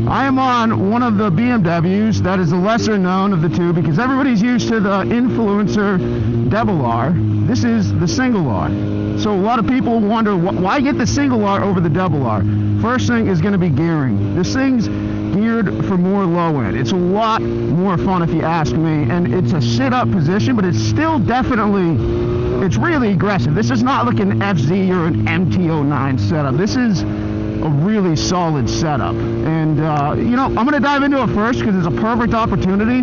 I am on one of the BMWs that is the lesser known of the two because everybody's used to the influencer double R. This is the single R. So a lot of people wonder why get the single R over the double R. First thing is going to be gearing. This thing's geared for more low end. It's a lot more fun if you ask me, and it's a sit-up position, but it's still definitely, it's really aggressive. This is not like an FZ or an MT-09 setup. This is a really solid setup, and you know, I'm going to dive into it first because it's a perfect opportunity.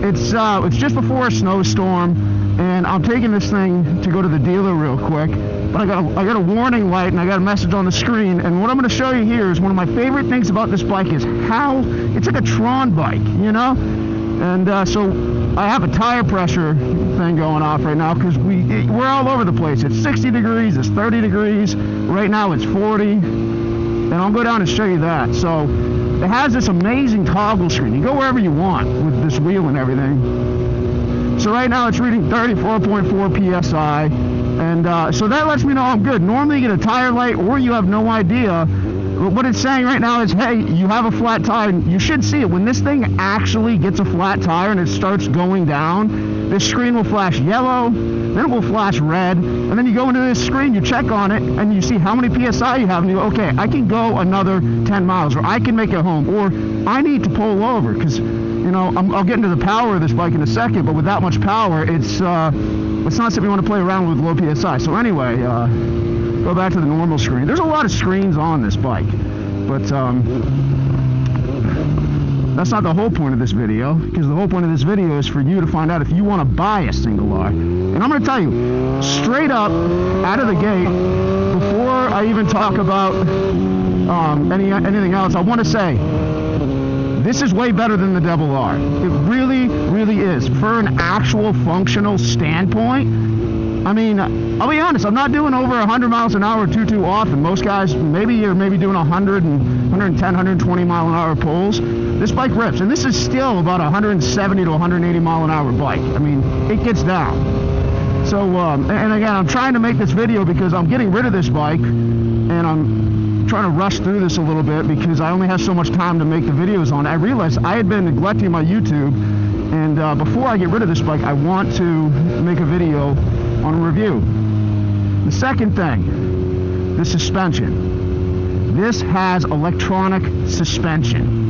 It's just before a snowstorm, and I'm taking this thing to go to the dealer real quick. But I got a warning light, and I got a message on the screen. And what I'm going to show you here is one of my favorite things about this bike is how it's like a Tron bike, you know. And so I have a tire pressure thing going off right now because we're all over the place. It's 60 degrees, it's 30 degrees. Right now it's 40. And I'll go down and show you that. So it has this amazing toggle screen. You go wherever you want with this wheel and everything. So right now it's reading 34.4 PSI. And so that lets me know I'm good. Normally you get a tire light or you have no idea. But what it's saying right now is, hey, you have a flat tire. You should see it. When this thing actually gets a flat tire and it starts going down, this screen will flash yellow, then it will flash red, and then you go into this screen, you check on it, and you see how many PSI you have, and you go, okay, I can go another 10 miles, or I can make it home, or I need to pull over, because, you know, I'll get into the power of this bike in a second, but with that much power, it's not something you want to play around with low PSI. So anyway, go back to the normal screen. There's a lot of screens on this bike, but that's not the whole point of this video, because the whole point of this video is for you to find out if you want to buy a single R. And I'm going to tell you, straight up, out of the gate, before I even talk about anything else, I want to say, this is way better than the double R. It really, really is. For an actual functional standpoint, I mean, I'll be honest, I'm not doing over 100 miles an hour too often. Most guys maybe are doing 100 and 110, 120 mile an hour pulls. This bike rips, and this is still about 170 to 180 mile an hour bike. I mean, it gets down. So, and again, I'm trying to make this video because I'm getting rid of this bike, and I'm trying to rush through this a little bit because I only have so much time to make the videos on it. I realized I had been neglecting my YouTube, and before I get rid of this bike, I want to make a video on a review. The second thing, the suspension. This has electronic suspension.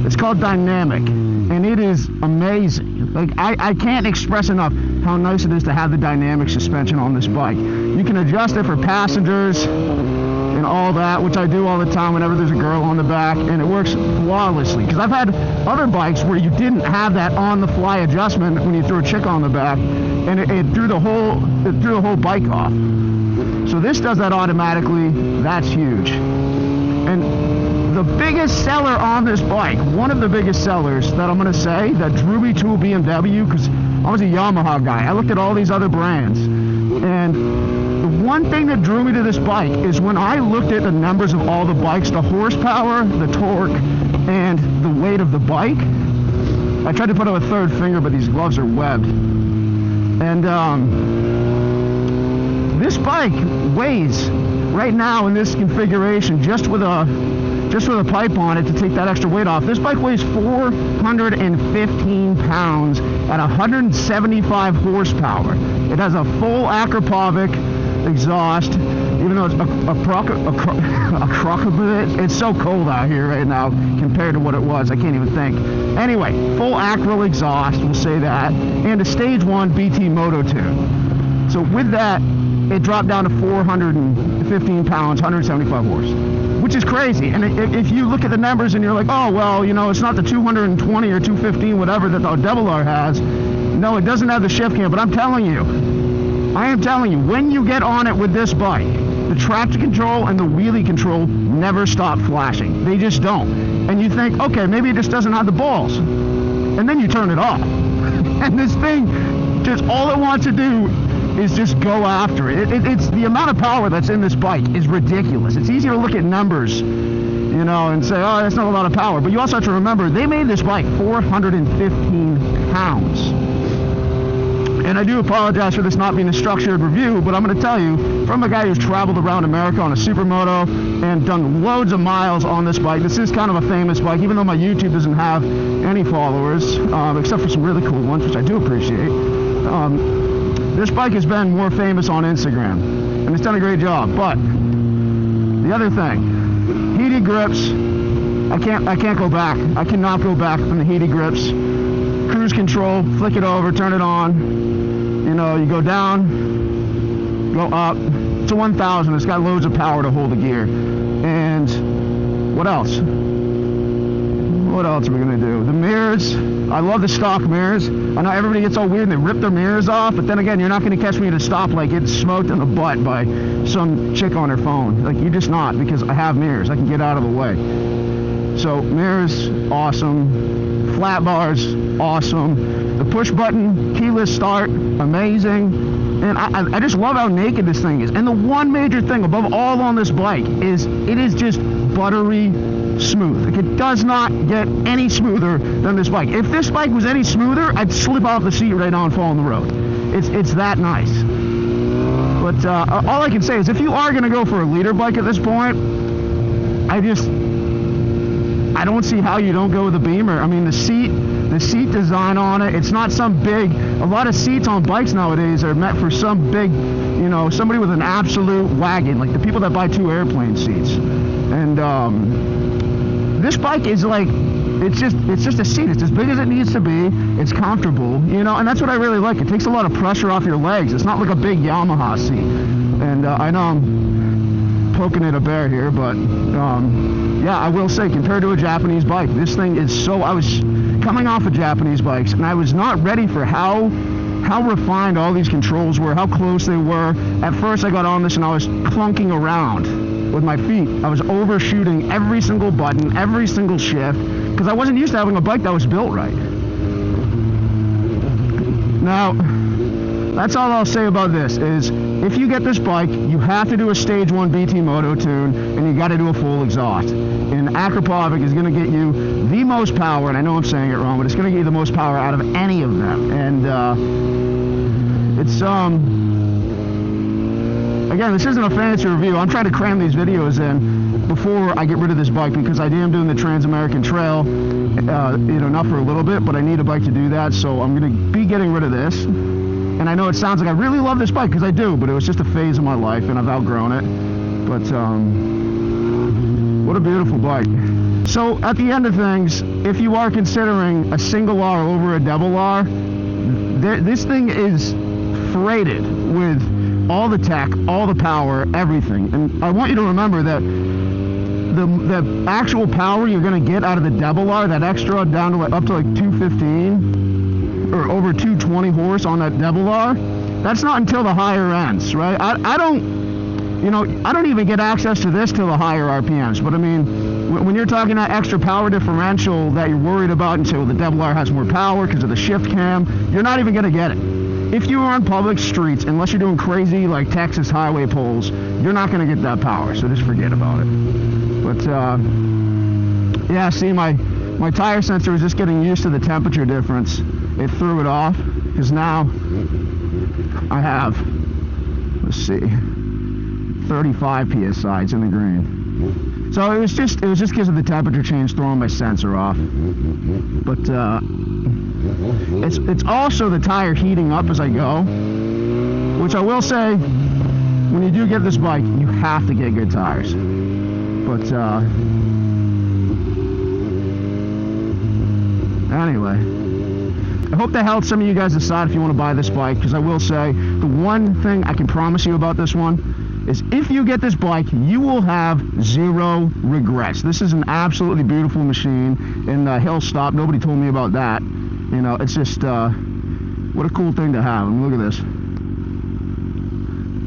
It's called dynamic, and it is amazing. Like, I can't express enough how nice it is to have the dynamic suspension on this bike. You can adjust it for passengers and all that, which I do all the time whenever there's a girl on the back, and it works flawlessly. Because I've had other bikes where you didn't have that on-the-fly adjustment when you threw a chick on the back, and it threw the whole bike off. So this does that automatically. That's huge. And the biggest seller on this bike, one of the biggest sellers that I'm going to say that drew me to a BMW, because I was a Yamaha guy. I looked at all these other brands, and the one thing that drew me to this bike is when I looked at the numbers of all the bikes, the horsepower, the torque, and the weight of the bike. I tried to put up a third finger, but these gloves are webbed. And this bike weighs, right now in this configuration, just with a pipe on it to take that extra weight off, this bike weighs 415 pounds at 175 horsepower. It has a full Akrapovic exhaust, even though it's a crocodile. It's so cold out here right now compared to what it was. I can't even think. Anyway, full Acryl exhaust, we'll say that, and a stage 1 BT Moto 2. So with that, it dropped down to 415 pounds, 175 horse, which is crazy. And if you look at the numbers and you're like, oh, well, you know, it's not the 220 or 215, whatever that the double R has. No, it doesn't have the shift cam, but I am telling you, when you get on it with this bike, the traction control and the wheelie control never stop flashing. They just don't. And you think, okay, maybe it just doesn't have the balls. And then you turn it off. And this thing, just all it wants to do is just go after it. It's the amount of power that's in this bike is ridiculous. It's easy to look at numbers, you know, and say, oh, that's not a lot of power. But you also have to remember, they made this bike 415 pounds. And I do apologize for this not being a structured review, but I'm going to tell you, from a guy who's traveled around America on a supermoto and done loads of miles on this bike. This is kind of a famous bike, even though my YouTube doesn't have any followers, except for some really cool ones, which I do appreciate. This bike has been more famous on Instagram, and it's done a great job. But the other thing, heated grips. I can't go back. I cannot go back from the heated grips. Cruise control, flick it over, turn it on. You know, you go down, go up. It's a 1000. It's got loads of power to hold the gear. And what else? What else are we gonna do? The mirrors. I love the stock mirrors. I know everybody gets all weird and they rip their mirrors off, but then again, you're not gonna catch me at a stoplight getting smoked in the butt by some chick on her phone. Like, you're just not, because I have mirrors. I can get out of the way. So mirrors, awesome. Flat bars, awesome. The push button, keyless start, amazing. And I just love how naked this thing is. And the one major thing above all on this bike is it is just buttery smooth. Like, it does not get any smoother than this bike. If this bike was any smoother, I'd slip off the seat right now and fall on the road. It's that nice. But all I can say is, if you are going to go for a leader bike at this point, I don't see how you don't go with the Beamer. I mean, the seat design on it, it's not some big, a lot of seats on bikes nowadays are meant for some big, you know, somebody with an absolute wagon, like the people that buy 2 airplane seats. And this bike is like, it's just a seat. It's as big as it needs to be. It's comfortable, you know, and that's what I really like. It takes a lot of pressure off your legs. It's not like a big Yamaha seat. And I know I'm poking at a bear here, but yeah, I will say, compared to a Japanese bike, this thing is so, I was coming off of Japanese bikes, and I was not ready for how refined all these controls were, how close they were. At first I got on this and I was clunking around with my feet. I was overshooting every single button, every single shift, because I wasn't used to having a bike that was built right. Now, that's all I'll say about this, is if you get this bike, you have to do a Stage 1 BT Moto tune, and you got to do a full exhaust. And Akrapovic is going to get you the most power, and I know I'm saying it wrong, but it's going to get you the most power out of any of them. And it's, again, this isn't a fancy review. I'm trying to cram these videos in before I get rid of this bike, because I am doing the Trans-American Trail, you know, not for a little bit, but I need a bike to do that, so I'm going to be getting rid of this. And I know it sounds like I really love this bike, because I do, but it was just a phase of my life, and I've outgrown it. But, what a beautiful bike. So, at the end of things, if you are considering a single R over a double R, this thing is freighted with all the tech, all the power, everything. And I want you to remember that the actual power you're going to get out of the double R, that extra down to up to like 215, or over 220 horse on that double R, that's not until the higher ends, right? I don't even get access to this till the higher RPMs, but I mean, when you're talking that extra power differential that you're worried about until the double R has more power because of the shift cam, you're not even going to get it. If you are on public streets, unless you're doing crazy like Texas highway poles, you're not going to get that power, so just forget about it. But yeah, see, my tire sensor was just getting used to the temperature difference. It threw it off, because now I have, let's see, 35 psi. It's in the green. So it was just because of the temperature change throwing my sensor off. But it's also the tire heating up as I go, which I will say, when you do get this bike, you have to get good tires. But anyway, I hope that helped some of you guys decide if you want to buy this bike, because I will say, the one thing I can promise you about this one is, if you get this bike, you will have zero regrets. This is an absolutely beautiful machine, and hill stop, nobody told me about that. You know, it's just, what a cool thing to have. I mean, look at this.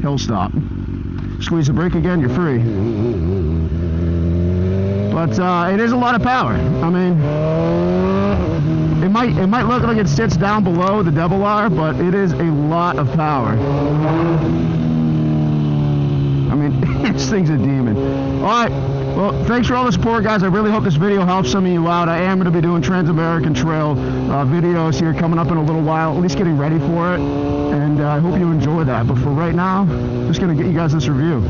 Hill stop. Squeeze the brake again, you're free. But it is a lot of power. I mean, it might look like it sits down below the double R, but it is a lot of power. I mean, this thing's a demon. Alright, well, thanks for all the support, guys. I really hope this video helps some of you out. I am going to be doing Trans-American Trail videos here coming up in a little while, at least getting ready for it, and I hope you enjoy that. But for right now, just going to get you guys this review.